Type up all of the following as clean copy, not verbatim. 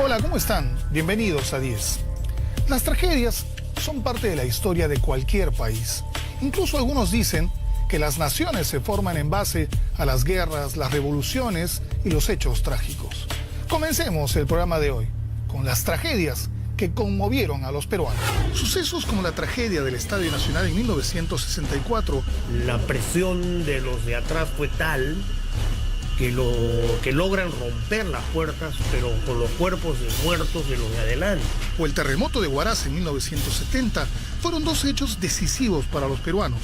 Hola, ¿cómo están? Bienvenidos a 10. Las tragedias son parte de la historia de cualquier país. Incluso algunos dicen que las naciones se forman en base a las guerras, las revoluciones y los hechos trágicos. Comencemos el programa de hoy con las tragedias que conmovieron a los peruanos. Sucesos como la tragedia del Estadio Nacional en 1964. La presión de los de atrás fue tal que logran romper las puertas, pero con los cuerpos de muertos de los de adelante. O el terremoto de Huaraz en 1970 fueron dos hechos decisivos para los peruanos.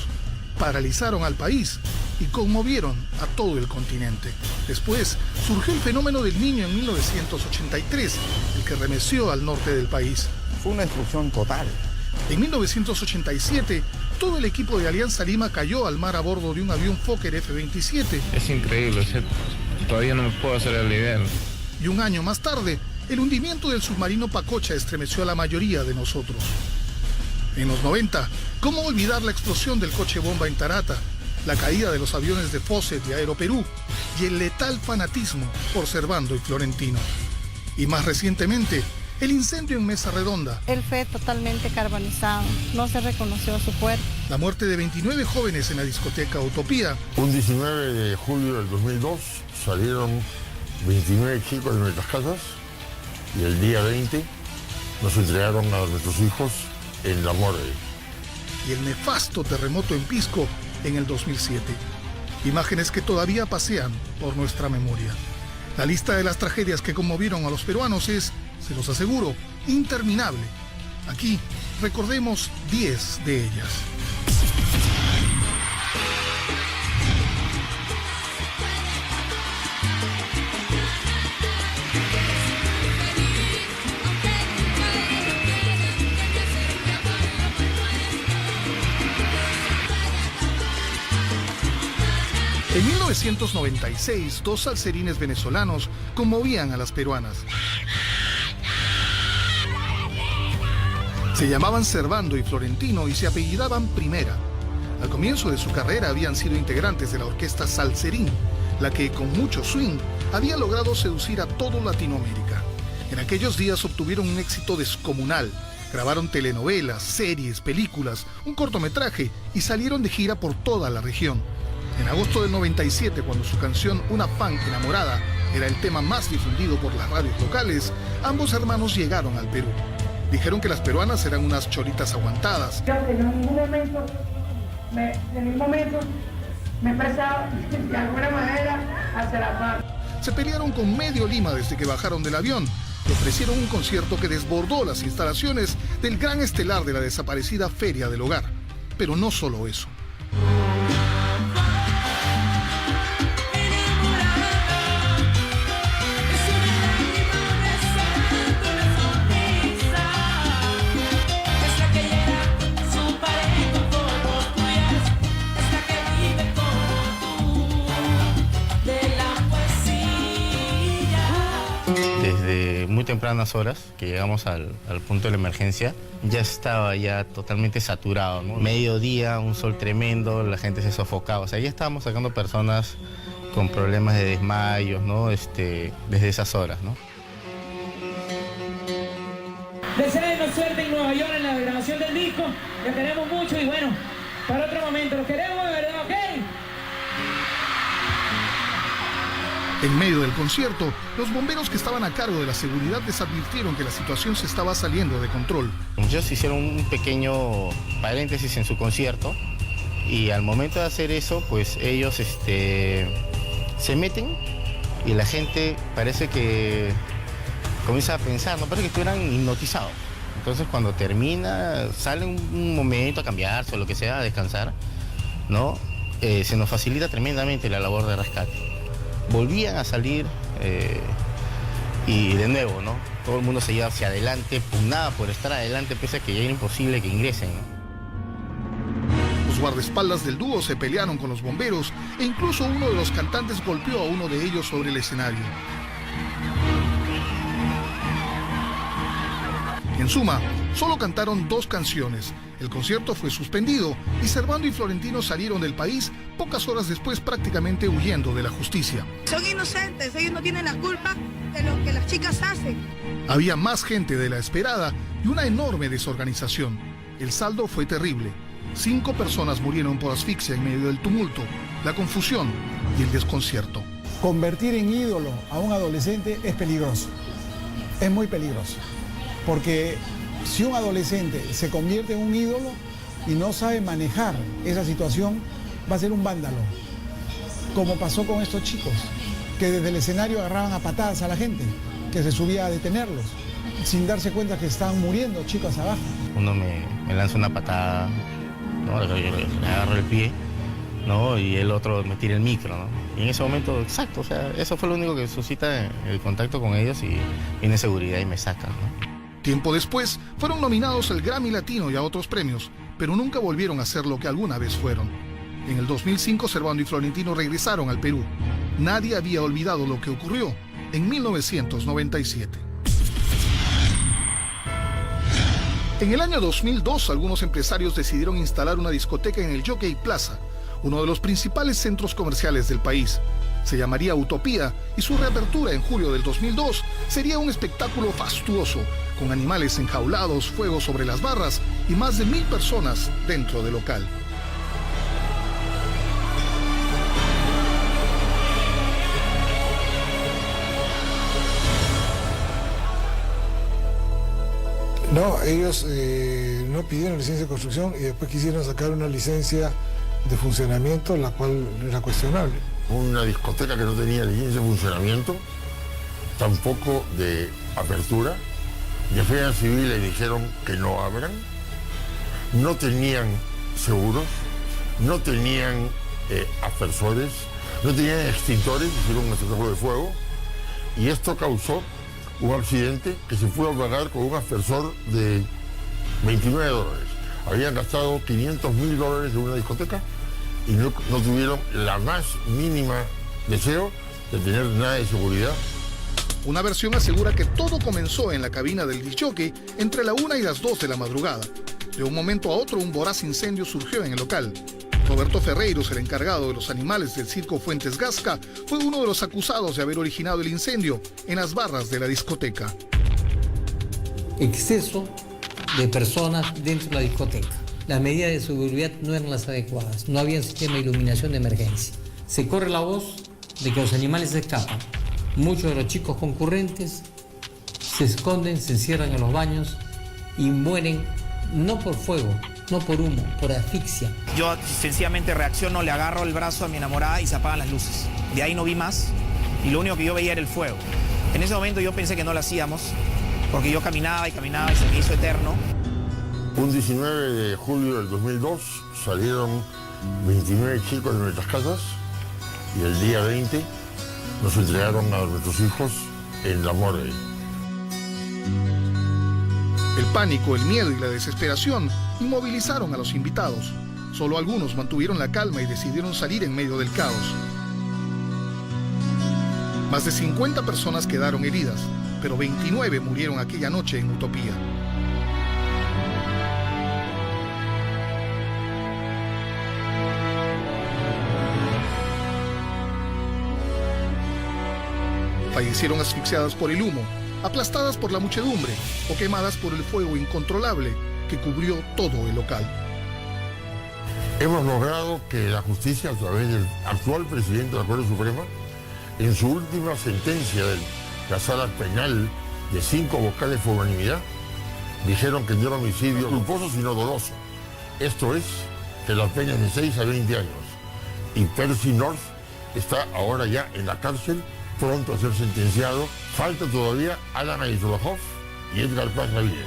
Paralizaron al país y conmovieron a todo el continente. Después surgió el fenómeno del Niño en 1983, el que remeció al norte del país. Fue una destrucción total. En 1987, todo el equipo de Alianza Lima cayó al mar a bordo de un avión Fokker F-27. Es increíble, todavía no me puedo hacer la idea. Y un año más tarde, el hundimiento del submarino Pacocha estremeció a la mayoría de nosotros. En los 90, ¿cómo olvidar la explosión del coche bomba en Tarata, la caída de los aviones de Fawcett y Aeroperú y el letal fanatismo por Servando y Florentino? Y más recientemente, el incendio en Mesa Redonda. Él fue totalmente carbonizado, no se reconoció su cuerpo. La muerte de 29 jóvenes en la discoteca Utopía. Un 19 de julio del 2002 salieron 29 chicos de nuestras casas y el día 20 nos entregaron a nuestros hijos en la morgue. Y el nefasto terremoto en Pisco en el 2007. Imágenes que todavía pasean por nuestra memoria. La lista de las tragedias que conmovieron a los peruanos es, se los aseguro, interminable. Aquí recordemos 10 de ellas. En 1996, dos salserines venezolanos conmovían a las peruanas. Se llamaban Servando y Florentino y se apellidaban Primera. Al comienzo de su carrera habían sido integrantes de la orquesta Salserín, la que con mucho swing había logrado seducir a toda Latinoamérica. En aquellos días obtuvieron un éxito descomunal. Grabaron telenovelas, series, películas, un cortometraje y salieron de gira por toda la región. En agosto del 97, cuando su canción Una Fan Enamorada era el tema más difundido por las radios locales, ambos hermanos llegaron al Perú. Dijeron que las peruanas eran unas cholitas aguantadas. En ningún momento me he pasado de alguna manera hacia la paz. Se pelearon con medio Lima desde que bajaron del avión. Le ofrecieron un concierto que desbordó las instalaciones del gran estelar de la desaparecida Feria del Hogar. Pero no solo eso. Desde muy tempranas horas que llegamos al punto de la emergencia, ya estaba ya totalmente saturado, ¿no? Mediodía, un sol tremendo, la gente se sofocaba. O sea, ya estábamos sacando personas con problemas de desmayos, ¿no? Desde esas horas, ¿no? Deseenos suerte en Nueva York en la grabación del disco. Les queremos mucho y bueno, para otro momento. Los queremos de verdad, ¿ok? En medio del concierto, los bomberos que estaban a cargo de la seguridad les advirtieron que la situación se estaba saliendo de control. Ellos hicieron un pequeño paréntesis en su concierto y al momento de hacer eso, pues ellos se meten y la gente parece que comienza a pensar, no parece que estuvieran hipnotizados. Entonces cuando termina, salen un momento a cambiarse o lo que sea, a descansar, ¿no? Se nos facilita tremendamente la labor de rescate. Volvían a salir y de nuevo, ¿no? Todo el mundo se iba hacia adelante, pugnaba por estar adelante, pese a que ya era imposible que ingresen, ¿no? Los guardaespaldas del dúo se pelearon con los bomberos e incluso uno de los cantantes golpeó a uno de ellos sobre el escenario. En suma, solo cantaron 2 canciones. El concierto fue suspendido y Servando y Florentino salieron del país pocas horas después, prácticamente huyendo de la justicia. Son inocentes, ellos no tienen la culpa de lo que las chicas hacen. Había más gente de la esperada y una enorme desorganización. El saldo fue terrible. 5 personas murieron por asfixia en medio del tumulto, la confusión y el desconcierto. Convertir en ídolo a un adolescente es peligroso. Es muy peligroso. Porque si un adolescente se convierte en un ídolo y no sabe manejar esa situación, va a ser un vándalo. Como pasó con estos chicos, que desde el escenario agarraban a patadas a la gente, que se subía a detenerlos, sin darse cuenta que estaban muriendo chicos abajo. Uno me lanza una patada, ¿no? Le agarro el pie, ¿no? Y el otro me tira el micro, ¿no? Y en ese momento, exacto, o sea, eso fue lo único que suscita el contacto con ellos y viene seguridad y me sacan, ¿no? Tiempo después, fueron nominados al Grammy Latino y a otros premios, pero nunca volvieron a ser lo que alguna vez fueron. En el 2005, Servando y Florentino regresaron al Perú. Nadie había olvidado lo que ocurrió en 1997. En el año 2002, algunos empresarios decidieron instalar una discoteca en el Jockey Plaza, uno de los principales centros comerciales del país. Se llamaría Utopía y su reapertura en julio del 2002 sería un espectáculo fastuoso, con animales enjaulados, fuego sobre las barras y más de 1000 personas dentro del local. No, ellos no pidieron licencia de construcción y después quisieron sacar una licencia de funcionamiento, la cual era cuestionable. Una discoteca que no tenía licencia de funcionamiento, tampoco de apertura. Defensa Civil le dijeron que no abran. No tenían seguros, no tenían aspersores, no tenían extintores, hicieron un espectáculo de fuego. Y esto causó un accidente que se fue a pagar con un aspersor de $29. Habían gastado $500.000 en una discoteca y no tuvieron la más mínima deseo de tener nada de seguridad. Una versión asegura que todo comenzó en la cabina del disc-jockey entre la 1 y las 2 de la madrugada. De un momento a otro, un voraz incendio surgió en el local. Roberto Ferreiros, el encargado de los animales del circo Fuentes Gasca, fue uno de los acusados de haber originado el incendio en las barras de la discoteca. Exceso de personas dentro de la discoteca. Las medidas de seguridad no eran las adecuadas, no había sistema de iluminación de emergencia. Se corre la voz de que los animales se escapan. Muchos de los chicos concurrentes se esconden, se encierran en los baños y mueren no por fuego, no por humo, por asfixia. Yo sencillamente reacciono, le agarro el brazo a mi enamorada y se apagan las luces. De ahí no vi más y lo único que yo veía era el fuego. En ese momento yo pensé que no lo hacíamos porque yo caminaba y se me hizo eterno. Un 19 de julio del 2002 salieron 29 chicos de nuestras casas y el día 20 nos entregaron a nuestros hijos en la morgue. El pánico, el miedo y la desesperación inmovilizaron a los invitados. Solo algunos mantuvieron la calma y decidieron salir en medio del caos. Más de 50 personas quedaron heridas, pero 29 murieron aquella noche en Utopía. Fallecieron asfixiadas por el humo, aplastadas por la muchedumbre o quemadas por el fuego incontrolable que cubrió todo el local. Hemos logrado que la justicia, a través del actual presidente de la Corte Suprema, en su última sentencia de la sala penal de 5 vocales por unanimidad, dijeron que no era homicidio culposo sino doloso. Esto es, que la pena es de 6 a 20 años. Y Percy North está ahora ya en la cárcel, pronto a ser sentenciado. Falta todavía Alan Aisolhoff y Edgar Paz Ramírez.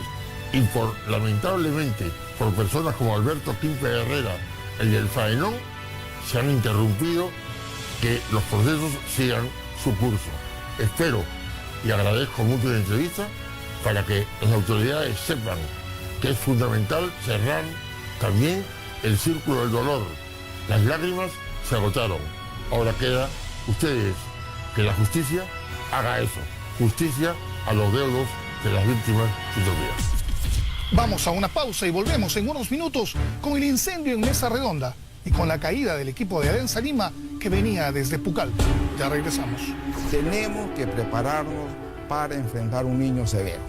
Y lamentablemente, por personas como Alberto Quimpe Herrera, el del Faenón, se han interrumpido que los procesos sigan su curso. Espero y agradezco mucho la entrevista para que las autoridades sepan que es fundamental cerrar también el círculo del dolor. Las lágrimas se agotaron. Ahora queda ustedes que la justicia haga eso. Justicia a los deudos de las víctimas de Utopía. Vamos a una pausa y volvemos en unos minutos con el incendio en Mesa Redonda y con la caída del equipo de Alianza Lima que venía desde Pucallpa. Ya regresamos. Tenemos que prepararnos para enfrentar un niño severo.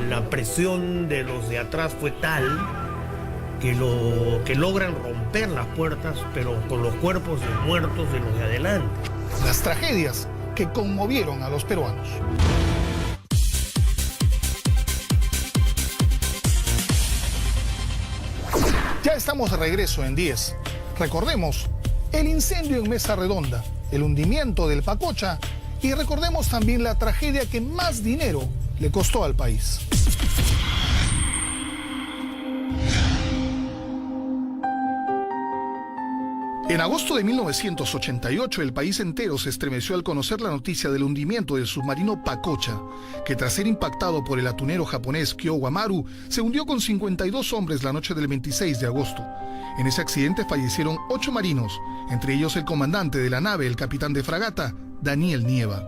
La presión de los de atrás fue tal que logran romper las puertas, pero con los cuerpos de muertos de los de adelante. Las tragedias que conmovieron a los peruanos. Ya estamos de regreso en 10. Recordemos el incendio en Mesa Redonda, el hundimiento del Pacocha y recordemos también la tragedia que más dinero le costó al país. En agosto de 1988, el país entero se estremeció al conocer la noticia del hundimiento del submarino Pacocha, que tras ser impactado por el atunero japonés Kyowa Maru, se hundió con 52 hombres la noche del 26 de agosto. En ese accidente fallecieron 8 marinos, entre ellos el comandante de la nave, el capitán de fragata, Daniel Nieva.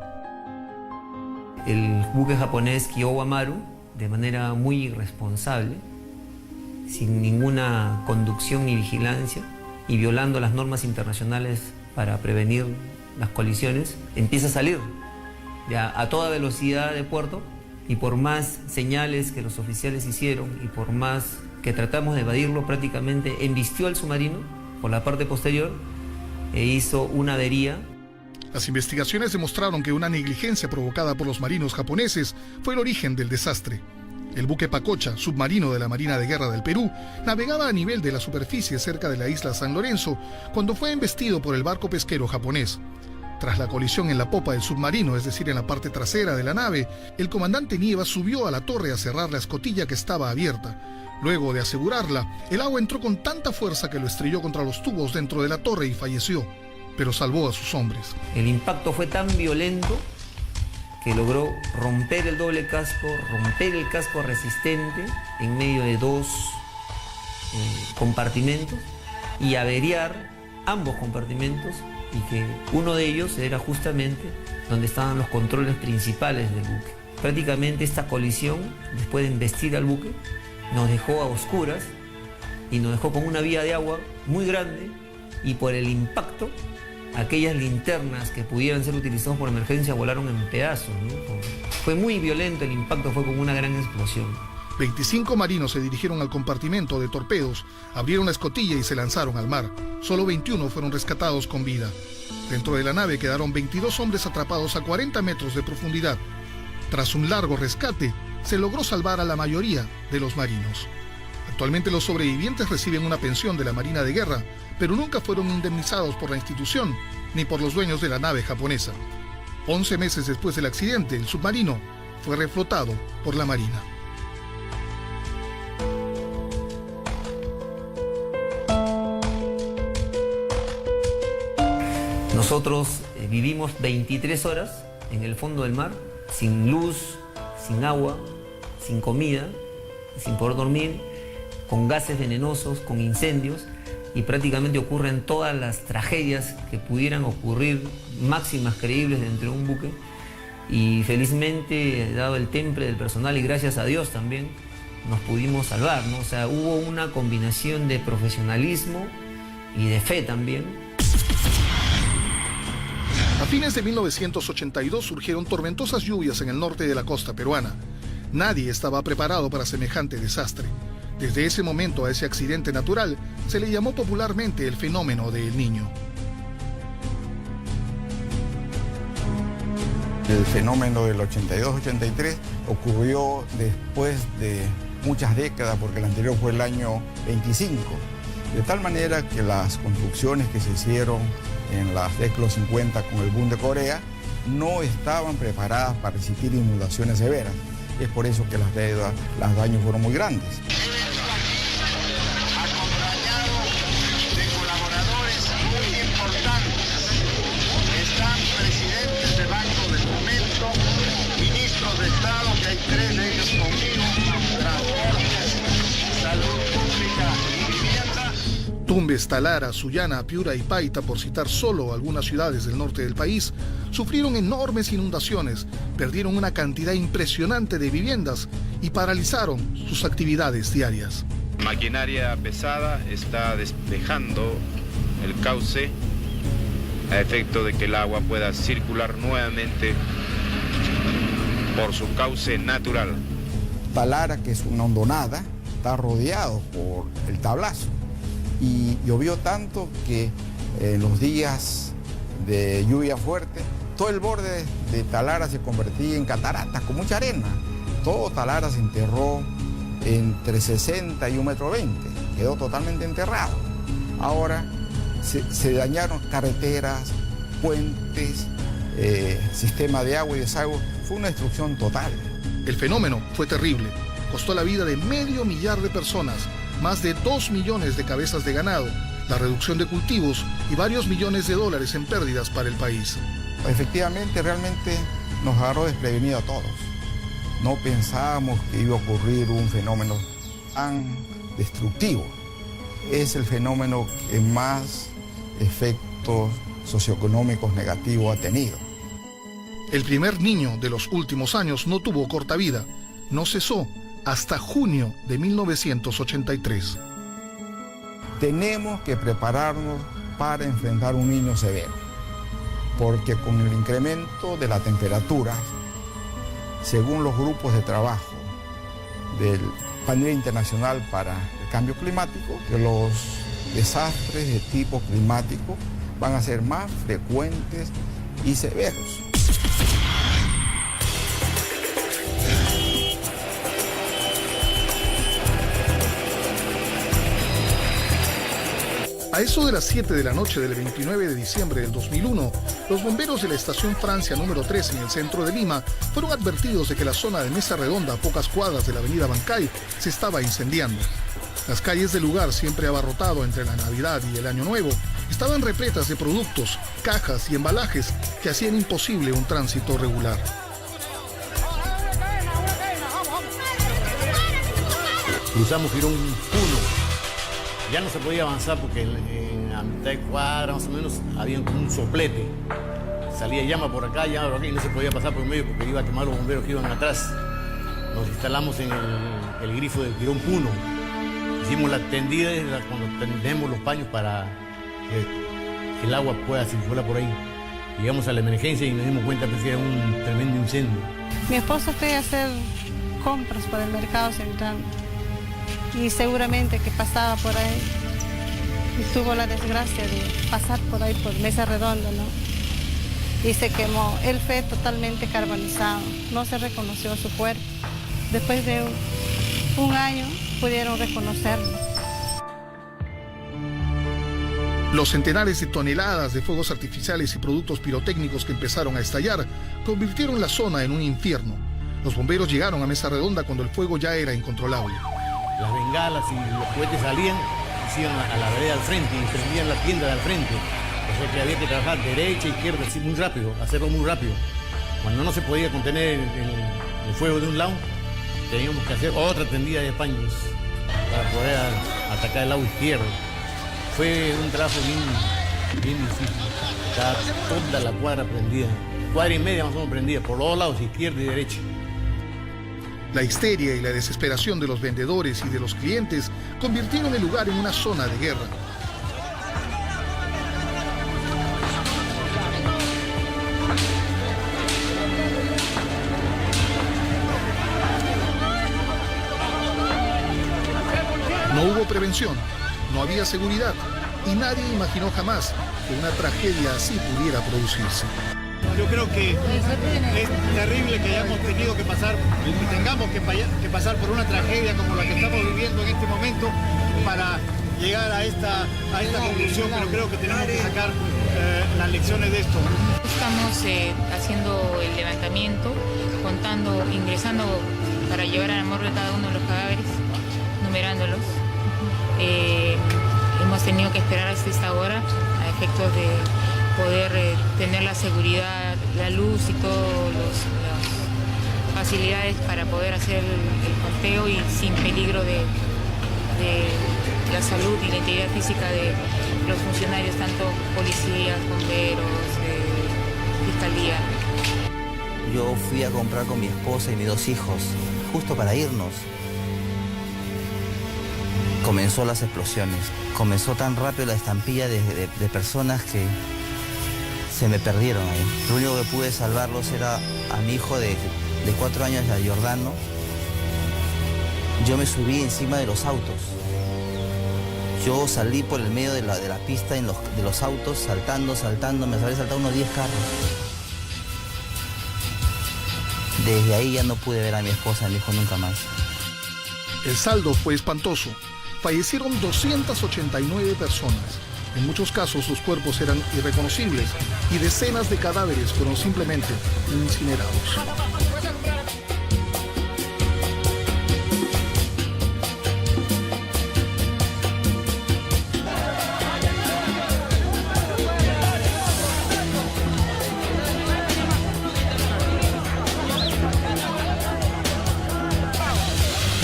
El buque japonés Kyowa Maru, de manera muy irresponsable, sin ninguna conducción ni vigilancia, y violando las normas internacionales para prevenir las colisiones, empieza a salir ya a toda velocidad de puerto y por más señales que los oficiales hicieron y por más que tratamos de evadirlo, prácticamente embistió al submarino por la parte posterior e hizo una avería. Las investigaciones demostraron que una negligencia provocada por los marinos japoneses fue el origen del desastre. El buque Pacocha, submarino de la Marina de Guerra del Perú, navegaba a nivel de la superficie cerca de la isla San Lorenzo cuando fue embestido por el barco pesquero japonés. Tras la colisión en la popa del submarino, es decir, en la parte trasera de la nave, el comandante Nieva subió a la torre a cerrar la escotilla que estaba abierta. Luego de asegurarla, el agua entró con tanta fuerza que lo estrelló contra los tubos dentro de la torre y falleció, pero salvó a sus hombres. El impacto fue tan violento que logró romper el doble casco, romper el casco resistente en medio de 2 compartimentos y averiar ambos compartimentos, y que uno de ellos era justamente donde estaban los controles principales del buque. Prácticamente esta colisión, después de embestir al buque, nos dejó a oscuras y nos dejó con una vía de agua muy grande, y por el impacto aquellas linternas que pudieran ser utilizadas por emergencia volaron en pedazos, ¿no? Fue muy violento el impacto, fue como una gran explosión. 25 marinos se dirigieron al compartimento de torpedos, abrieron la escotilla y se lanzaron al mar. Solo 21 fueron rescatados con vida. Dentro de la nave quedaron 22 hombres atrapados a 40 metros de profundidad. Tras un largo rescate, se logró salvar a la mayoría de los marinos. Actualmente los sobrevivientes reciben una pensión de la Marina de Guerra, pero nunca fueron indemnizados por la institución ni por los dueños de la nave japonesa. 11 meses después del accidente, el submarino fue reflotado por la Marina. Nosotros vivimos 23 horas en el fondo del mar, sin luz, sin agua, sin comida, sin poder dormir, con gases venenosos, con incendios, y prácticamente ocurren todas las tragedias que pudieran ocurrir, máximas creíbles dentro de un buque, y felizmente, dado el temple del personal y gracias a Dios también, nos pudimos salvar, ¿no? O sea, hubo una combinación de profesionalismo y de fe también. A fines de 1982 surgieron tormentosas lluvias en el norte de la costa peruana. Nadie estaba preparado para semejante desastre. Desde ese momento a ese accidente natural se le llamó popularmente el fenómeno del Niño. El fenómeno del 82-83 ocurrió después de muchas décadas, porque el anterior fue el año 25. De tal manera que las construcciones que se hicieron en las décadas de los 50 con el boom de Corea no estaban preparadas para resistir inundaciones severas. Es por eso que los daños fueron muy grandes. Acompañado de colaboradores muy importantes. Están presidentes de Banco de Fomento, ministros de Estado, que hay 3 de ellos conmigo, Transportes, Salud Pública y Vivienda. Tumbe Tumbes, Talara, Sullana, Piura y Paita, por citar solo algunas ciudades del norte del país, sufrieron enormes inundaciones, perdieron una cantidad impresionante de viviendas y paralizaron sus actividades diarias. Maquinaria pesada está despejando el cauce a efecto de que el agua pueda circular nuevamente por su cauce natural. Talara, que es una hondonada, está rodeado por el tablazo y llovió tanto que en los días de lluvia fuerte todo el borde de Talara se convertía en cataratas con mucha arena. Todo Talara se enterró entre 60 y 1,20 metros, quedó totalmente enterrado. Ahora se dañaron carreteras, puentes, sistema de agua y desagüe, fue una destrucción total. El fenómeno fue terrible, costó la vida de 500,000 de personas, más de 2 millones de cabezas de ganado, la reducción de cultivos y varios millones de dólares en pérdidas para el país. Efectivamente, realmente nos agarró desprevenido a todos. No pensábamos que iba a ocurrir un fenómeno tan destructivo. Es el fenómeno que más efectos socioeconómicos negativos ha tenido. El primer niño de los últimos años no tuvo corta vida, no cesó hasta junio de 1983. Tenemos que prepararnos para enfrentar un niño severo, porque con el incremento de la temperatura, según los grupos de trabajo del Panel Internacional para el Cambio Climático, que los desastres de tipo climático van a ser más frecuentes y severos. A eso de las 7 de la noche del 29 de diciembre del 2001, los bomberos de la estación Francia número 3 en el centro de Lima fueron advertidos de que la zona de Mesa Redonda, a pocas cuadras de la avenida Bancay, se estaba incendiando. Las calles del lugar, siempre abarrotado entre la Navidad y el Año Nuevo, estaban repletas de productos, cajas y embalajes que hacían imposible un tránsito regular. Cruzamos Girón 1. Ya no se podía avanzar porque en la mitad de cuadra más o menos había como un soplete. Salía llama por acá, llama por acá y no se podía pasar por el medio porque iba a quemar los bomberos que iban atrás. Nos instalamos en el grifo del Girón 1. Hicimos la tendida cuando tendemos los paños para que el agua pueda circular por ahí. Llegamos a la emergencia y nos dimos cuenta que era un tremendo incendio. Mi esposo fue a hacer compras para el mercado central. Y seguramente que pasaba por ahí y tuvo la desgracia de pasar por ahí por Mesa Redonda, ¿no? Y se quemó. Él fue totalmente carbonizado, no se reconoció su cuerpo. Después de un año pudieron reconocerlo. Los centenares de toneladas de fuegos artificiales y productos pirotécnicos que empezaron a estallar convirtieron la zona en un infierno. Los bomberos llegaron a Mesa Redonda cuando el fuego ya era incontrolable. Las bengalas y los cohetes salían, se iban a la vereda al frente y prendían la tienda de al frente. O sea que había que trabajar derecha, izquierda, así muy rápido, hacerlo muy rápido. Cuando no se podía contener el fuego de un lado, teníamos que hacer otra tendida de paños para poder atacar el lado izquierdo. Fue un trabajo bien difícil. Estaba toda la cuadra prendida, cuadra y media más o menos prendida, por los dos lados, izquierda y derecha. La histeria y la desesperación de los vendedores y de los clientes convirtieron el lugar en una zona de guerra. No hubo prevención, no había seguridad y nadie imaginó jamás que una tragedia así pudiera producirse. Yo creo que es terrible que hayamos tenido que pasar, que tengamos que pasar por una tragedia como la que estamos viviendo en este momento para llegar a esta conclusión, pero creo que tenemos que sacar las lecciones de esto. Estamos haciendo el levantamiento, contando, ingresando para llevar a la morgue cada uno de los cadáveres, numerándolos. Hemos tenido que esperar hasta esta hora a efectos de poder tener la seguridad, la luz y todas las facilidades para poder hacer el conteo y sin peligro de la salud y la integridad física de los funcionarios, tanto policías, bomberos, fiscalía. Yo fui a comprar con mi esposa y mis 2 hijos, justo para irnos. Comenzó las explosiones. Comenzó tan rápido la estampilla de personas que se me perdieron ahí. Lo único que pude salvarlos era a mi hijo de 4 años, a Giordano. Yo me subí encima de los autos. Yo salí por el medio de la pista de los autos, saltando, me había saltado unos 10 carros. Desde ahí ya no pude ver a mi esposa, a mi hijo nunca más. El saldo fue espantoso. Fallecieron 289 personas. En muchos casos sus cuerpos eran irreconocibles y decenas de cadáveres fueron simplemente incinerados.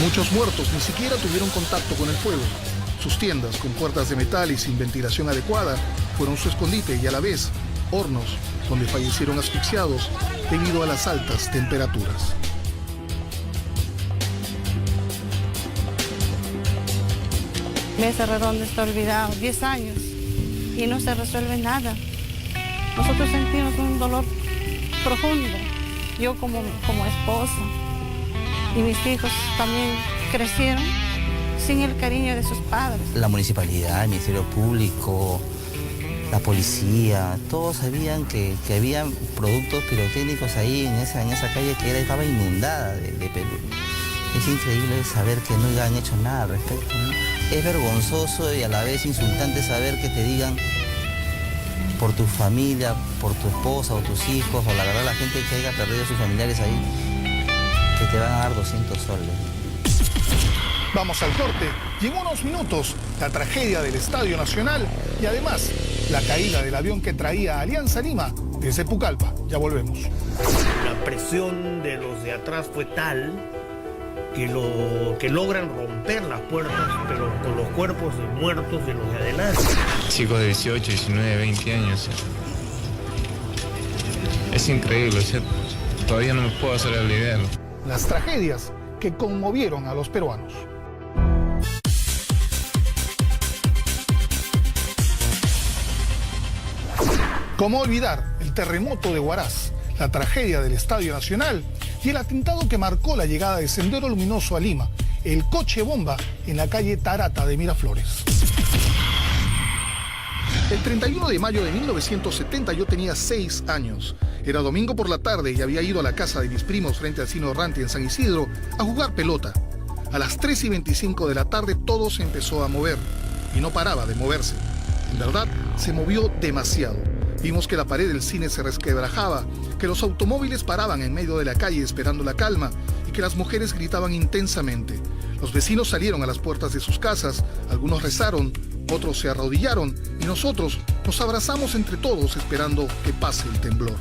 Muchos muertos ni siquiera tuvieron contacto con el fuego. Sus tiendas, con puertas de metal y sin ventilación adecuada, fueron su escondite y a la vez hornos donde fallecieron asfixiados debido a las altas temperaturas. Mesa Redonda está olvidado, 10 años, y no se resuelve nada. Nosotros sentimos un dolor profundo, yo como esposa, y mis hijos también crecieron sin el cariño de sus padres. La municipalidad, el Ministerio Público, la policía, todos sabían que había productos pirotécnicos ahí en esa calle que estaba inundada de Perú. Es increíble saber que no han hecho nada al respecto, ¿no? Es vergonzoso y a la vez insultante saber que te digan por tu familia, por tu esposa o tus hijos, o la verdad la gente que haya perdido a sus familiares ahí, que te van a dar 200 soles. Vamos al corte y en unos minutos la tragedia del Estadio Nacional y además la caída del avión que traía a Alianza Lima desde Pucallpa. Ya volvemos. La presión de los de atrás fue tal que logran romper las puertas, pero con los cuerpos de muertos de los de adelante. Chicos de 18, 19, 20 años. Es increíble, o sea, todavía no me puedo hacer la idea. Las tragedias que conmovieron a los peruanos. ¿Cómo olvidar el terremoto de Huaraz, la tragedia del Estadio Nacional y el atentado que marcó la llegada de Sendero Luminoso a Lima, el coche bomba en la calle Tarata de Miraflores? El 31 de mayo de 1970 yo tenía 6 años. Era domingo por la tarde y había ido a la casa de mis primos frente al Cine Orranti en San Isidro a jugar pelota. A las 3:25 de la tarde todo se empezó a mover y no paraba de moverse. En verdad, se movió demasiado. Vimos que la pared del cine se resquebrajaba, que los automóviles paraban en medio de la calle esperando la calma y que las mujeres gritaban intensamente. Los vecinos salieron a las puertas de sus casas, algunos rezaron, otros se arrodillaron y nosotros nos abrazamos entre todos esperando que pase el temblor.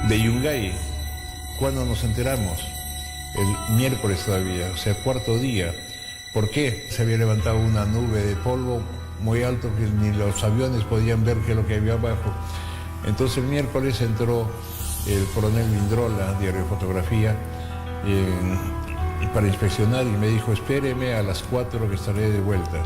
De Yungay, cuando nos enteramos, el miércoles todavía, o sea, cuarto día. ¿Por qué? Se había levantado una nube de polvo muy alto que ni los aviones podían ver qué es lo que había abajo. Entonces el miércoles entró el coronel Mindrola, diario de fotografía, para inspeccionar y me dijo, espéreme a las 4 que estaré de vuelta.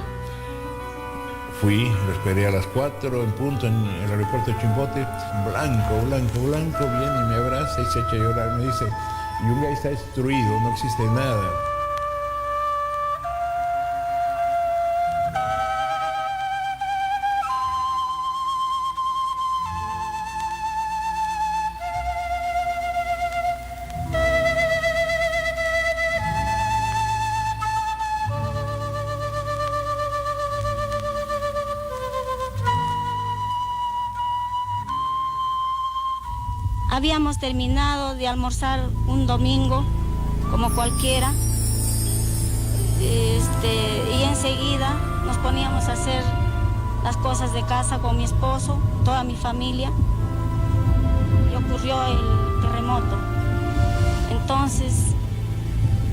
Fui, lo esperé a las 4 en punto en el aeropuerto de Chimbote, blanco, viene y me abraza y se echa a llorar. Me dice, Yungay está destruido, no existe nada. Habíamos terminado de almorzar un domingo, como cualquiera, y enseguida nos poníamos a hacer las cosas de casa con mi esposo, toda mi familia, y ocurrió el terremoto. Entonces,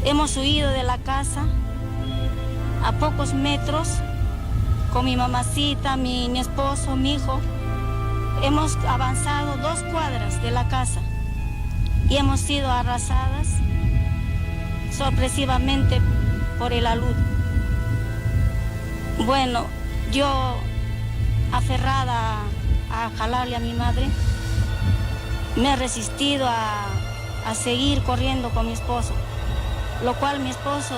hemos huido de la casa a pocos metros, con mi mamacita, mi esposo, mi hijo. Hemos avanzado 2 cuadras de la casa y hemos sido arrasadas sorpresivamente por el alud. Bueno, yo aferrada a jalarle a mi madre, me he resistido a seguir corriendo con mi esposo, lo cual mi esposo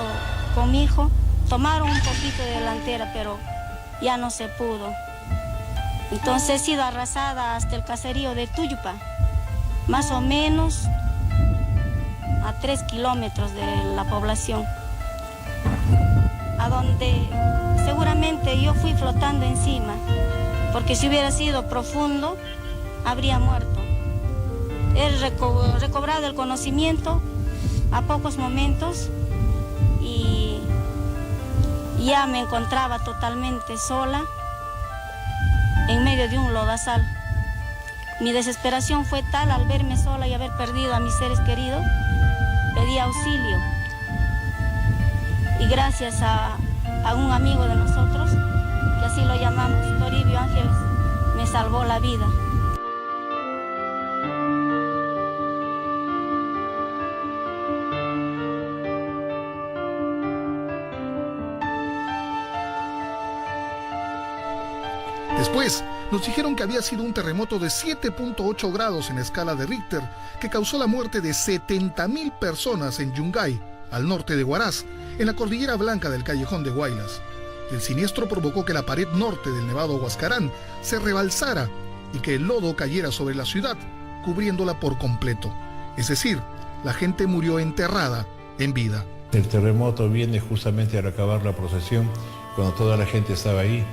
con mi hijo tomaron un poquito de delantera, pero ya no se pudo. Entonces he sido arrasada hasta el caserío de Tuyupa, más o menos a 3 kilómetros de la población, a donde seguramente yo fui flotando encima, porque si hubiera sido profundo, habría muerto. He recobrado el conocimiento a pocos momentos y ya me encontraba totalmente sola en medio de un lodazal. Mi desesperación fue tal al verme sola y haber perdido a mis seres queridos, pedí auxilio. Y gracias a un amigo de nosotros, que así lo llamamos, Toribio Ángeles, me salvó la vida. Después, nos dijeron que había sido un terremoto de 7.8 grados en escala de Richter que causó la muerte de 70.000 personas en Yungay, al norte de Huaraz, en la cordillera blanca del callejón de Huaylas. El siniestro provocó que la pared norte del Nevado Huascarán se rebalsara y que el lodo cayera sobre la ciudad, cubriéndola por completo. Es decir, la gente murió enterrada en vida. El terremoto viene justamente al acabar la procesión, cuando toda la gente estaba ahí.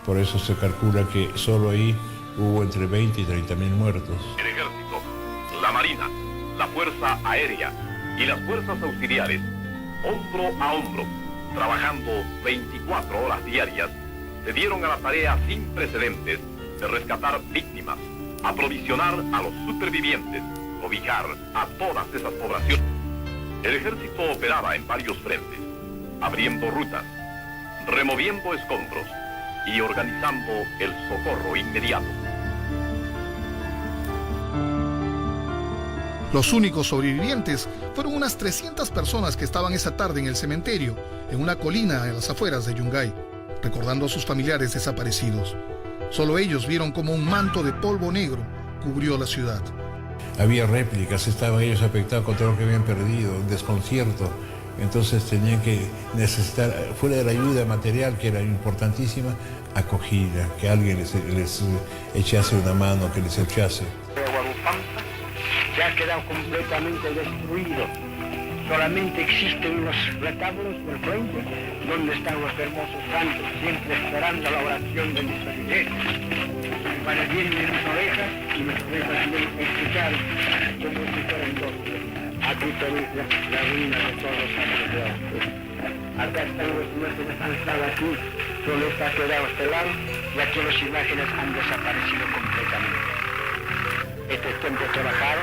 Por eso se calcula que solo ahí hubo entre 20 y 30.000 muertos. El ejército, la marina, la fuerza aérea y las fuerzas auxiliares, hombro a hombro, trabajando 24 horas diarias, se dieron a la tarea sin precedentes de rescatar víctimas, aprovisionar a los supervivientes, cobijar a todas esas poblaciones. El ejército operaba en varios frentes, abriendo rutas, removiendo escombros y organizando el socorro inmediato. Los únicos sobrevivientes fueron unas 300 personas que estaban esa tarde en el cementerio, en una colina en las afueras de Yungay, recordando a sus familiares desaparecidos. Solo ellos vieron como un manto de polvo negro cubrió la ciudad. Había réplicas, estaban ellos afectados con todo lo que habían perdido, un desconcierto. Entonces tenían que necesitar, fuera de la ayuda material, que era importantísima, acogida, que alguien les echase una mano, que les echase. Huarupampa se ha quedado completamente destruido. Solamente existen unos retablos del frente donde están los hermosos santos, siempre esperando la oración de mis feligreses. Para el bien de mis orejas y mis orejas quieren escuchar como si fueran dos. Aquí tenéis la ruina de todos los santos de hoy. Acá están los muertos que han estado aquí, solo está quedado este lado y aquí las imágenes han desaparecido completamente. Este templo trabajado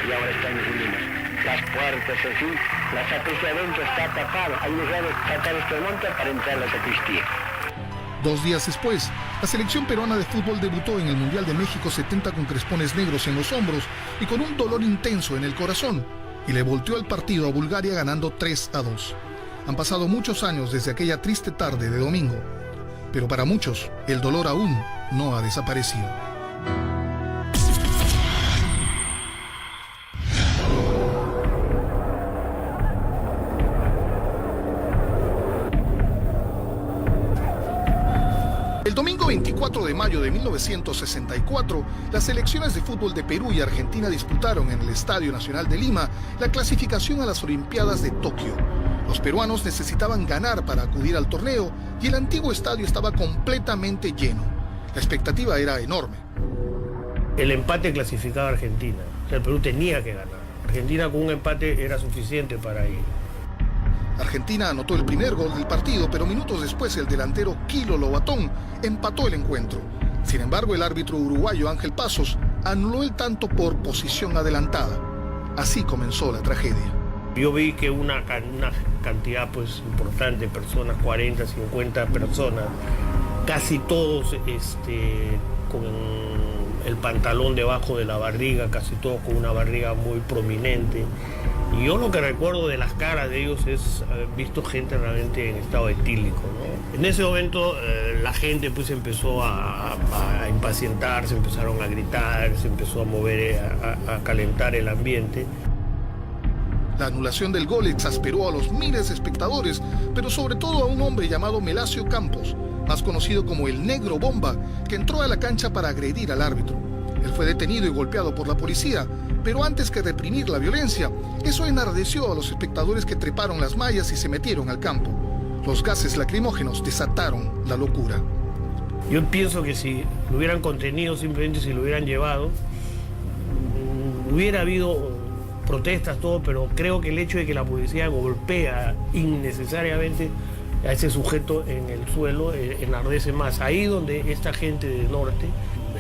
y ahora está en ruinas. Las puertas así, la sacristía adentro está tapada. Hay lugar de sacar este monte para entrar a la sacristía. 2 días después, la selección peruana de fútbol debutó en el Mundial de México 70 con crespones negros en los hombros y con un dolor intenso en el corazón, y le volteó el partido a Bulgaria ganando 3-2. Han pasado muchos años desde aquella triste tarde de domingo, pero para muchos el dolor aún no ha desaparecido. El domingo 24 de mayo de 1964, las selecciones de fútbol de Perú y Argentina disputaron en el Estadio Nacional de Lima la clasificación a las Olimpiadas de Tokio. Los peruanos necesitaban ganar para acudir al torneo y el antiguo estadio estaba completamente lleno. La expectativa era enorme. El empate clasificaba a Argentina. O sea, el Perú tenía que ganar. Argentina con un empate era suficiente para ir. Argentina anotó el primer gol del partido, pero minutos después el delantero Kilo Lobatón empató el encuentro. Sin embargo, el árbitro uruguayo Ángel Pasos anuló el tanto por posición adelantada. Así comenzó la tragedia. Yo vi que una cantidad pues importante de personas, 40, 50 personas, casi todos con el pantalón debajo de la barriga, casi todos con una barriga muy prominente. Y yo lo que recuerdo de las caras de ellos es haber visto gente realmente en estado etílico, ¿no? En ese momento la gente pues empezó a impacientarse, empezaron a gritar, se empezó a mover, a calentar el ambiente. La anulación del gol exasperó a los miles de espectadores, pero sobre todo a un hombre llamado Melasio Campos, más conocido como el Negro Bomba, que entró a la cancha para agredir al árbitro. Él fue detenido y golpeado por la policía, pero antes que reprimir la violencia, eso enardeció a los espectadores que treparon las mallas y se metieron al campo. Los gases lacrimógenos desataron la locura. Yo pienso que si lo hubieran contenido, simplemente si lo hubieran llevado, hubiera habido protestas, todo, pero creo que el hecho de que la policía golpea innecesariamente a ese sujeto en el suelo enardece más. Ahí donde esta gente del norte,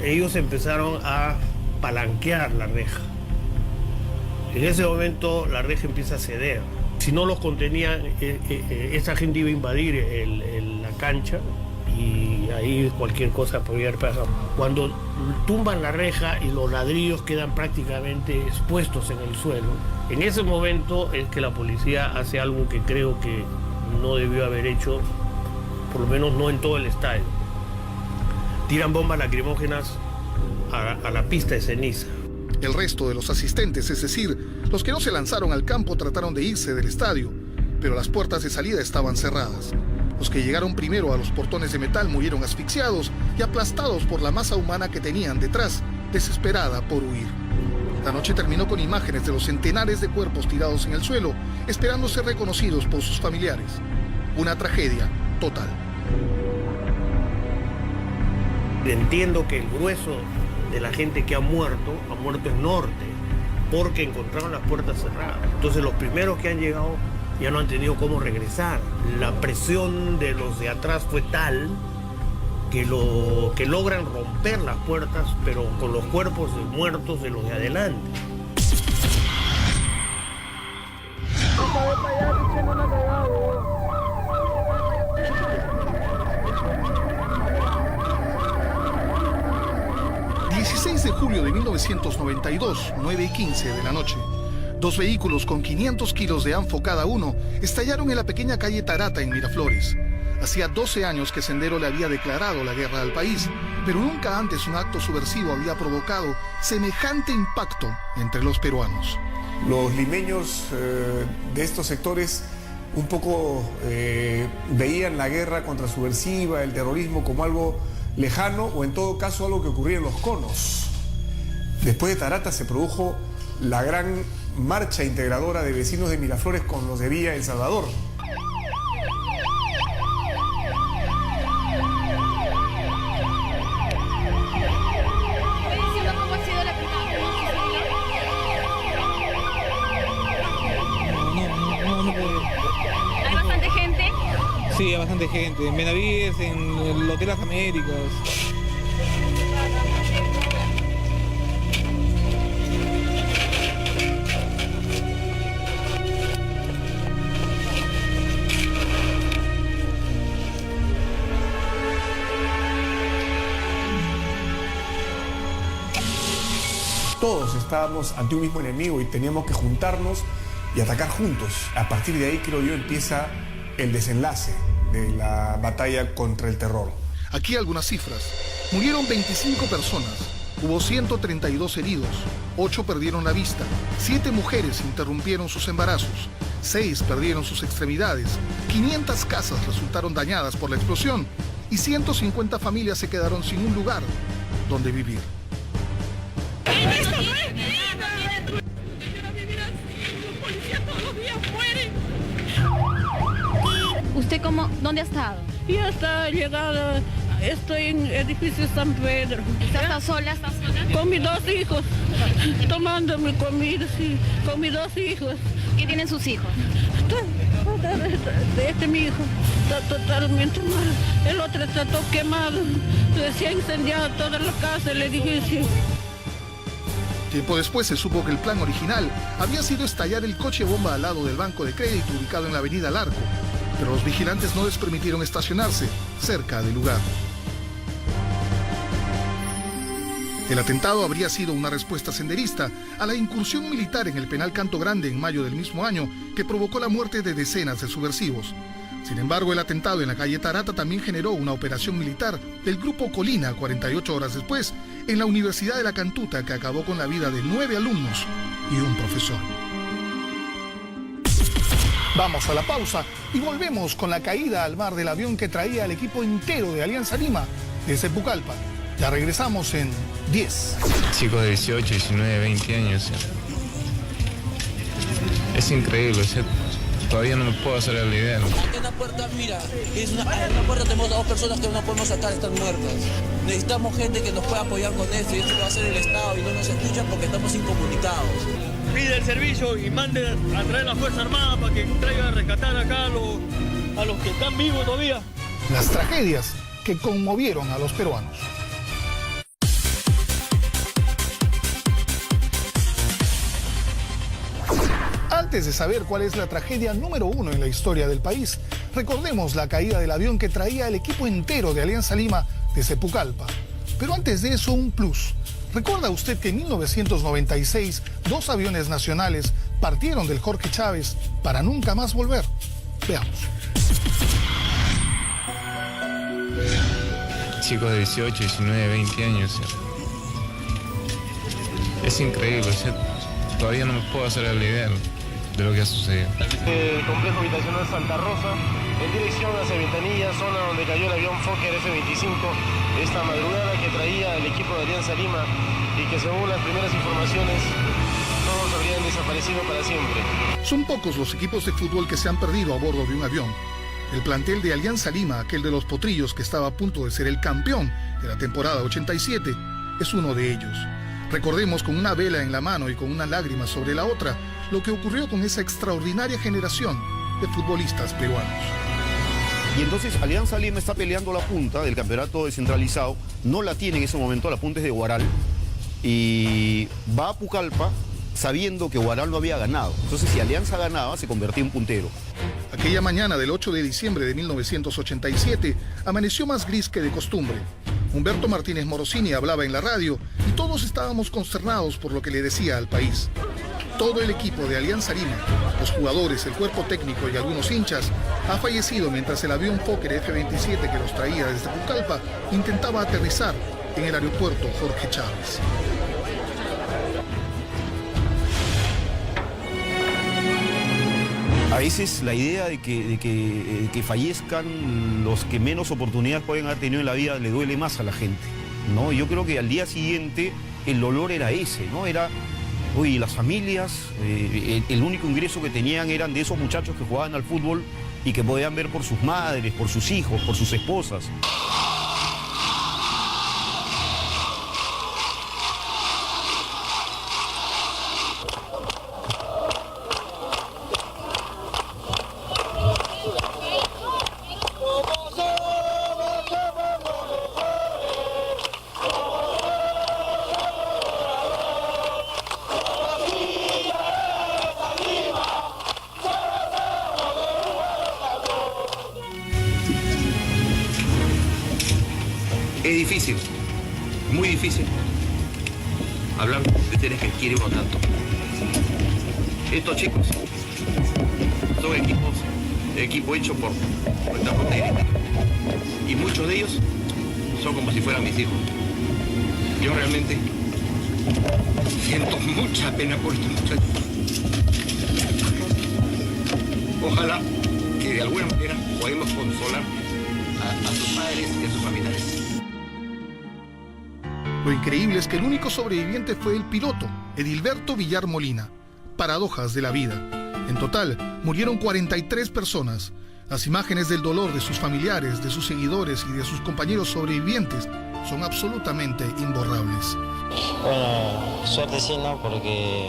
ellos empezaron a palanquear la reja. En ese momento la reja empieza a ceder. Si no los contenían, esa gente iba a invadir la cancha y ahí cualquier cosa podría haber pasado. Cuando tumban la reja y los ladrillos quedan prácticamente expuestos en el suelo, en ese momento es que la policía hace algo que creo que no debió haber hecho, por lo menos no en todo el estadio. Tiran bombas lacrimógenas a la pista de ceniza. El resto de los asistentes, es decir, los que no se lanzaron al campo, trataron de irse del estadio, pero las puertas de salida estaban cerradas. Los que llegaron primero a los portones de metal murieron asfixiados y aplastados por la masa humana que tenían detrás, desesperada por huir. La noche terminó con imágenes de los centenares de cuerpos tirados en el suelo, esperando ser reconocidos por sus familiares. Una tragedia total. Entiendo que el grueso de la gente que ha muerto en norte, porque encontraron las puertas cerradas. Entonces los primeros que han llegado ya no han tenido cómo regresar. La presión de los de atrás fue tal que logran romper las puertas, pero con los cuerpos de muertos de los de adelante. 16 de julio de 1992, 9:15 de la noche. Dos vehículos con 500 kilos de anfo cada uno estallaron en la pequeña calle Tarata en Miraflores. Hacía 12 años que Sendero le había declarado la guerra al país, pero nunca antes un acto subversivo había provocado semejante impacto entre los peruanos. Los limeños de estos sectores un poco veían la guerra contrasubversiva, el terrorismo como algo lejano o en todo caso algo que ocurría en los conos. Después de Tarata se produjo la gran marcha integradora de vecinos de Miraflores con los de Villa El Salvador. ¿Hay bastante gente? Sí, hay bastante gente. En Benavides, en el Hotel Las Américas. Todos estábamos ante un mismo enemigo y teníamos que juntarnos y atacar juntos. A partir de ahí, creo yo, empieza el desenlace de la batalla contra el terror. Aquí algunas cifras. Murieron 25 personas, hubo 132 heridos, 8 perdieron la vista, 7 mujeres interrumpieron sus embarazos, 6 perdieron sus extremidades, 500 casas resultaron dañadas por la explosión y 150 familias se quedaron sin un lugar donde vivir. ¿Usted dónde ha estado? Yo estaba llegada Estoy en edificio San Pedro. ¿Estás sola? Con mis 2 hijos, tomando mi comida, sí, con mis 2 hijos. ¿Qué tienen sus hijos? Mi hijo está totalmente mal. El otro está todo quemado. Se ha incendiado toda la casa, el edificio. Tiempo después se supo que el plan original había sido estallar el coche bomba al lado del banco de crédito ubicado en la avenida Larco, pero los vigilantes no les permitieron estacionarse cerca del lugar. El atentado habría sido una respuesta senderista a la incursión militar en el penal Canto Grande en mayo del mismo año que provocó la muerte de decenas de subversivos. Sin embargo, el atentado en la calle Tarata también generó una operación militar del Grupo Colina 48 horas después en la Universidad de la Cantuta que acabó con la vida de 9 alumnos y un profesor. Vamos a la pausa y volvemos con la caída al mar del avión que traía al equipo entero de Alianza Lima desde Pucallpa. Ya regresamos en 10. Chicos de 18, 19, 20 años. Es increíble, todavía no me puedo hacer la idea. En la puerta, mira, en la puerta tenemos 2 personas que no podemos sacar, están muertas. Necesitamos gente que nos pueda apoyar con esto y esto lo va a hacer el Estado y no nos escuchan porque estamos incomunicados. Pide el servicio y mande a traer la Fuerza Armada para que traiga a rescatar acá a los que están vivos todavía. Las tragedias que conmovieron a los peruanos. Antes de saber cuál es la tragedia número 1 en la historia del país, recordemos la caída del avión que traía al equipo entero de Alianza Lima desde Pucallpa. Pero antes de eso, un plus. ¿Recuerda usted que en 1996 2 aviones nacionales partieron del Jorge Chávez para nunca más volver? Veamos. Chicos de 18, 19, 20 años. Es increíble, todavía no me puedo hacer la idea de lo que ha sucedido. El complejo habitacional Santa Rosa, en dirección hacia Ventanilla, zona donde cayó el avión Fokker F-25, esta madrugada que traía el equipo de Alianza Lima y que según las primeras informaciones, todos habrían desaparecido para siempre. Son pocos los equipos de fútbol que se han perdido a bordo de un avión. El plantel de Alianza Lima, aquel de los Potrillos que estaba a punto de ser el campeón de la temporada 87, es uno de ellos. Recordemos con una vela en la mano y con una lágrima sobre la otra lo que ocurrió con esa extraordinaria generación de futbolistas peruanos. Y entonces Alianza Lima está peleando la punta del campeonato descentralizado, no la tiene en ese momento, la punta es de Huaral, y va a Pucallpa sabiendo que Huaral no había ganado. Entonces si Alianza ganaba, se convertía en puntero. Aquella mañana del 8 de diciembre de 1987 amaneció más gris que de costumbre. Humberto Martínez Morosini hablaba en la radio y todos estábamos consternados por lo que le decía al país. Todo el equipo de Alianza Lima, los jugadores, el cuerpo técnico y algunos hinchas, ha fallecido mientras el avión Fokker F-27 que los traía desde Pucallpa intentaba aterrizar en el aeropuerto Jorge Chávez. A veces la idea de que fallezcan los que menos oportunidades pueden haber tenido en la vida le duele más a la gente, ¿no? Yo creo que al día siguiente el dolor era ese, ¿no? Era, oye, las familias, el único ingreso que tenían eran de esos muchachos que jugaban al fútbol y que podían ver por sus madres, por sus hijos, por sus esposas. Es difícil, muy difícil, hablar de seres que quiere uno tanto. Estos chicos son equipo hecho por nuestra frontera. Y muchos de ellos son como si fueran mis hijos. Yo realmente siento mucha pena por estos muchachos. Ojalá que de alguna manera podamos consolar a sus padres y a sus familiares. Lo increíble es que el único sobreviviente fue el piloto, Edilberto Villar Molina. Paradojas de la vida. En total, murieron 43 personas. Las imágenes del dolor de sus familiares, de sus seguidores y de sus compañeros sobrevivientes son absolutamente imborrables. Bueno, suerte sí, ¿no? Porque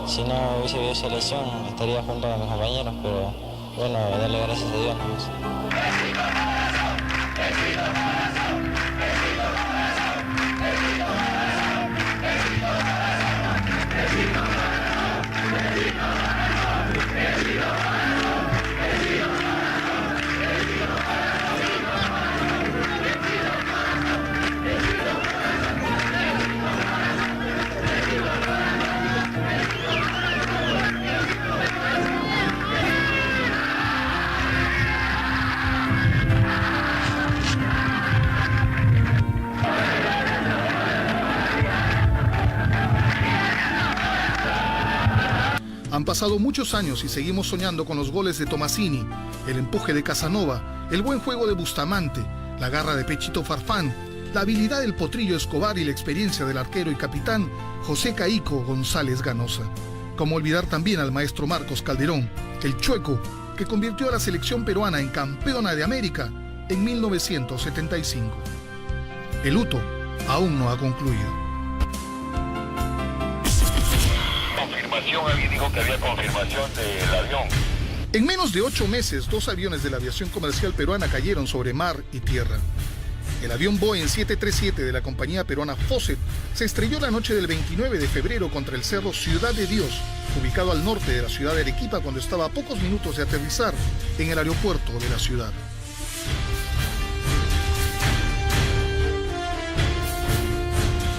si no hubiese habido esa lesión estaría junto a mis compañeros, pero bueno, darle gracias a Dios nomás. Han pasado muchos años y seguimos soñando con los goles de Tomasini, el empuje de Casanova, el buen juego de Bustamante, la garra de Pechito Farfán, la habilidad del Potrillo Escobar y la experiencia del arquero y capitán José Caico González Ganosa. Cómo olvidar también al maestro Marcos Calderón, el Chueco, que convirtió a la selección peruana en campeona de América en 1975. El luto aún no ha concluido. Alguien dijo que había confirmación del avión. En menos de 8 meses, 2 aviones de la aviación comercial peruana cayeron sobre mar y tierra. El avión Boeing 737 de la compañía peruana Fawcett se estrelló la noche del 29 de febrero contra el cerro Ciudad de Dios, ubicado al norte de la ciudad de Arequipa, cuando estaba a pocos minutos de aterrizar en el aeropuerto de la ciudad.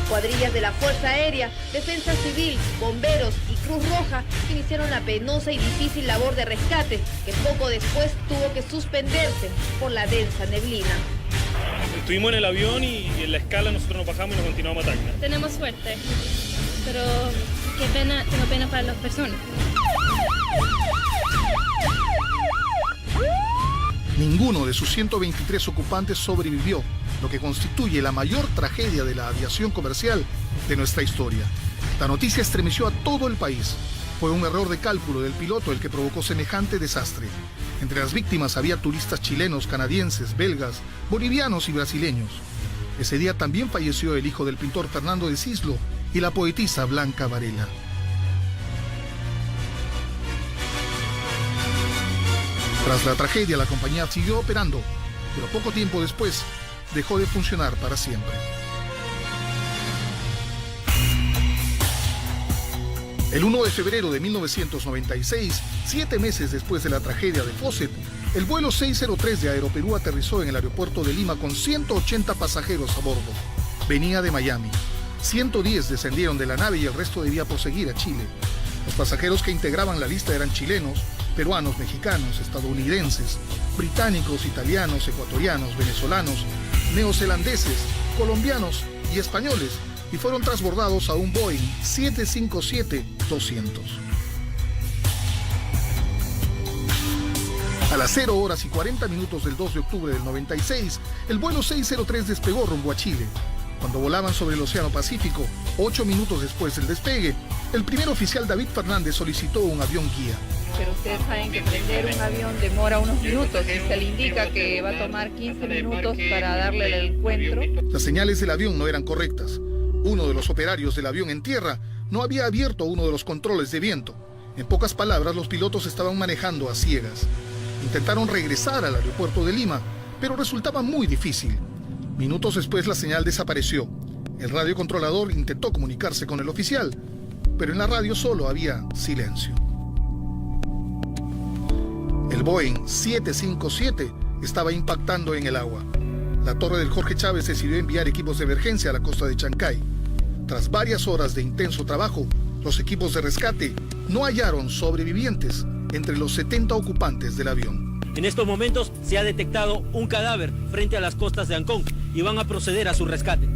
Cuadrillas de la Fuerza Aérea, Defensa Civil, Bomberos y Cruz Roja iniciaron la penosa y difícil labor de rescate, que poco después tuvo que suspenderse por la densa neblina. Estuvimos en el avión y en la escala nosotros nos bajamos y nos continuamos a atacar. Tenemos suerte, pero qué pena, tengo pena para las personas. Ninguno de sus 123 ocupantes sobrevivió, lo que constituye la mayor tragedia de la aviación comercial de nuestra historia. La noticia estremeció a todo el país. Fue un error de cálculo del piloto el que provocó semejante desastre. Entre las víctimas había turistas chilenos, canadienses, belgas, bolivianos y brasileños. Ese día también falleció el hijo del pintor Fernando de Cislo y la poetisa Blanca Varela. Tras la tragedia, la compañía siguió operando, pero poco tiempo después dejó de funcionar para siempre. El 1 de febrero de 1996, 7 meses después de la tragedia de Fawcett, el vuelo 603 de Aeroperú aterrizó en el aeropuerto de Lima con 180 pasajeros a bordo. Venía de Miami. 110 descendieron de la nave y el resto debía proseguir a Chile. Los pasajeros que integraban la lista eran chilenos, peruanos, mexicanos, estadounidenses, británicos, italianos, ecuatorianos, venezolanos, neozelandeses, colombianos y españoles, y fueron transbordados a un Boeing 757-200. A las 0:40 del 2 de octubre del 96, el vuelo 603 despegó rumbo a Chile. Cuando volaban sobre el Océano Pacífico, 8 minutos después del despegue, el primer oficial David Fernández solicitó un avión guía. Pero ustedes saben que prender un avión demora unos minutos y se le indica que va a tomar 15 minutos para darle el encuentro. Las señales del avión no eran correctas. Uno de los operarios del avión en tierra no había abierto uno de los controles de viento. En pocas palabras, los pilotos estaban manejando a ciegas. Intentaron regresar al aeropuerto de Lima, pero resultaba muy difícil. Minutos después la señal desapareció. El radiocontrolador intentó comunicarse con el oficial, pero en la radio solo había silencio. El Boeing 757 estaba impactando en el agua. La torre del Jorge Chávez decidió enviar equipos de emergencia a la costa de Chancay. Tras varias horas de intenso trabajo, los equipos de rescate no hallaron sobrevivientes entre los 70 ocupantes del avión. En estos momentos se ha detectado un cadáver frente a las costas de Ancón y van a proceder a su rescate.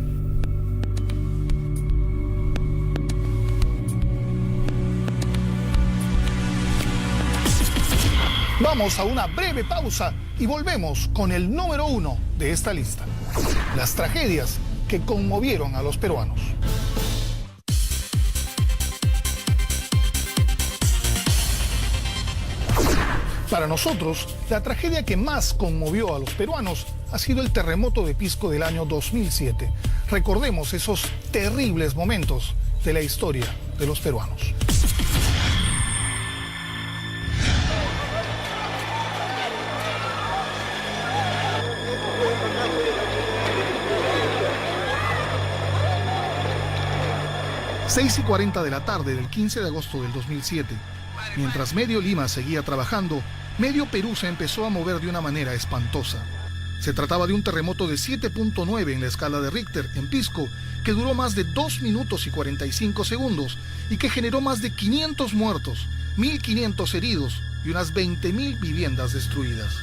Vamos a una breve pausa y volvemos con el número 1 de esta lista. Las tragedias que conmovieron a los peruanos. Para nosotros, la tragedia que más conmovió a los peruanos ha sido el terremoto de Pisco del año 2007. Recordemos esos terribles momentos de la historia de los peruanos. Seis y 40 de la tarde del 15 de agosto del 2007. Mientras medio Lima seguía trabajando, medio Perú se empezó a mover de una manera espantosa. Se trataba de un terremoto de 7.9 en la escala de Richter en Pisco, que duró más de 2 minutos y 45 segundos y que generó más de 500 muertos, 1.500 heridos y unas 20.000 viviendas destruidas.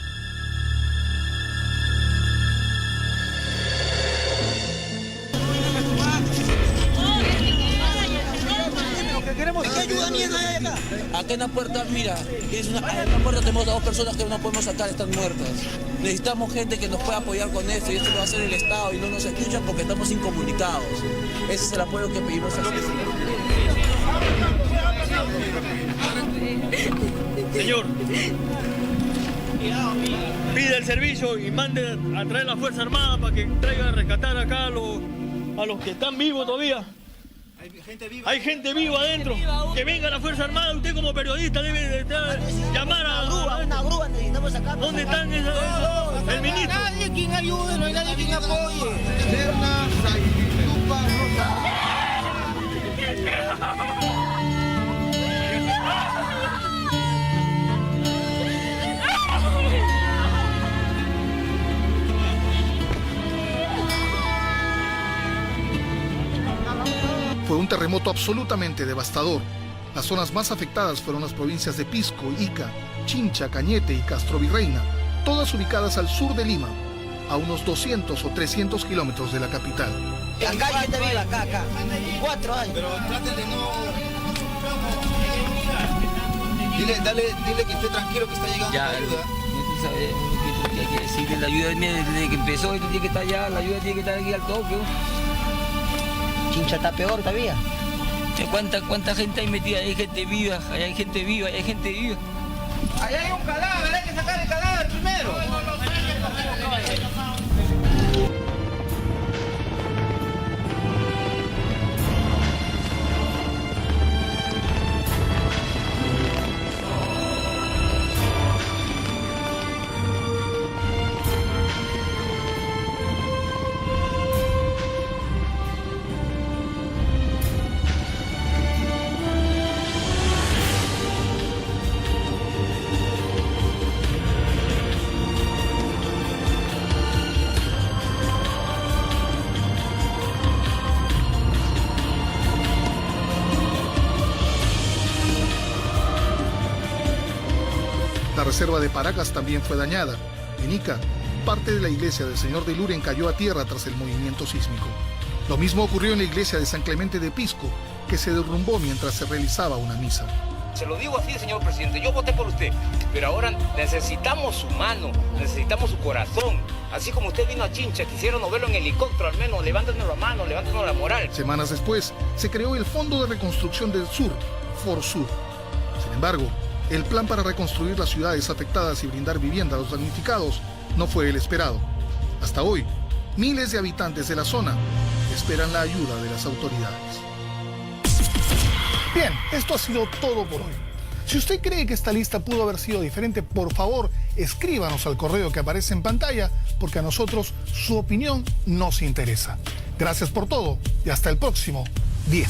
¿Qué ayuda mierda hay acá? Acá en la puerta, mira, en la puerta tenemos a 2 personas que no podemos sacar, están muertas. Necesitamos gente que nos pueda apoyar con esto y esto lo va a hacer el Estado y no nos escuchan porque estamos incomunicados. Ese es el apoyo que pedimos a Señor, pide el servicio y mande a traer la Fuerza Armada para que traigan a rescatar acá a los que están vivos todavía. Hay gente viva adentro. Que venga la Fuerza Armada. Usted como periodista debe llamar a una grúa necesitamos sacar. ¿Dónde están el ministro? No hay nadie quien ayude, no hay nadie quien apoye. Fue un terremoto absolutamente devastador. Las zonas más afectadas fueron las provincias de Pisco, Ica, Chincha, Cañete y Castro Virreina, todas ubicadas al sur de Lima, a unos 200 o 300 kilómetros de la capital. Acá hay gente viva, acá. 4 años. Pero traten de no... Dile que esté tranquilo, que está llegando la ayuda. Hay que decirle la ayuda desde que empezó, esto tiene que estar allá, la ayuda tiene que estar aquí al toque. Chincha está peor todavía. ¿Cuánta gente hay metida? Hay gente viva, hay gente viva, hay gente viva. Allá hay un cadáver, hay que sacar el cadáver primero. La reserva de Paracas también fue dañada. En Ica, parte de la iglesia del Señor de Luren cayó a tierra tras el movimiento sísmico. Lo mismo ocurrió en la iglesia de San Clemente de Pisco, que se derrumbó mientras se realizaba una misa. Se lo digo así, señor presidente, yo voté por usted, pero ahora necesitamos su mano, necesitamos su corazón. Así como usted vino a Chincha, quisieron verlo en helicóptero, al menos levántenos la mano, levántenos la moral. Semanas después, se creó el Fondo de Reconstrucción del Sur, FORSUR. Sin embargo, el plan para reconstruir las ciudades afectadas y brindar vivienda a los damnificados no fue el esperado. Hasta hoy, miles de habitantes de la zona esperan la ayuda de las autoridades. Bien, esto ha sido todo por hoy. Si usted cree que esta lista pudo haber sido diferente, por favor, escríbanos al correo que aparece en pantalla, porque a nosotros su opinión nos interesa. Gracias por todo y hasta el próximo 10.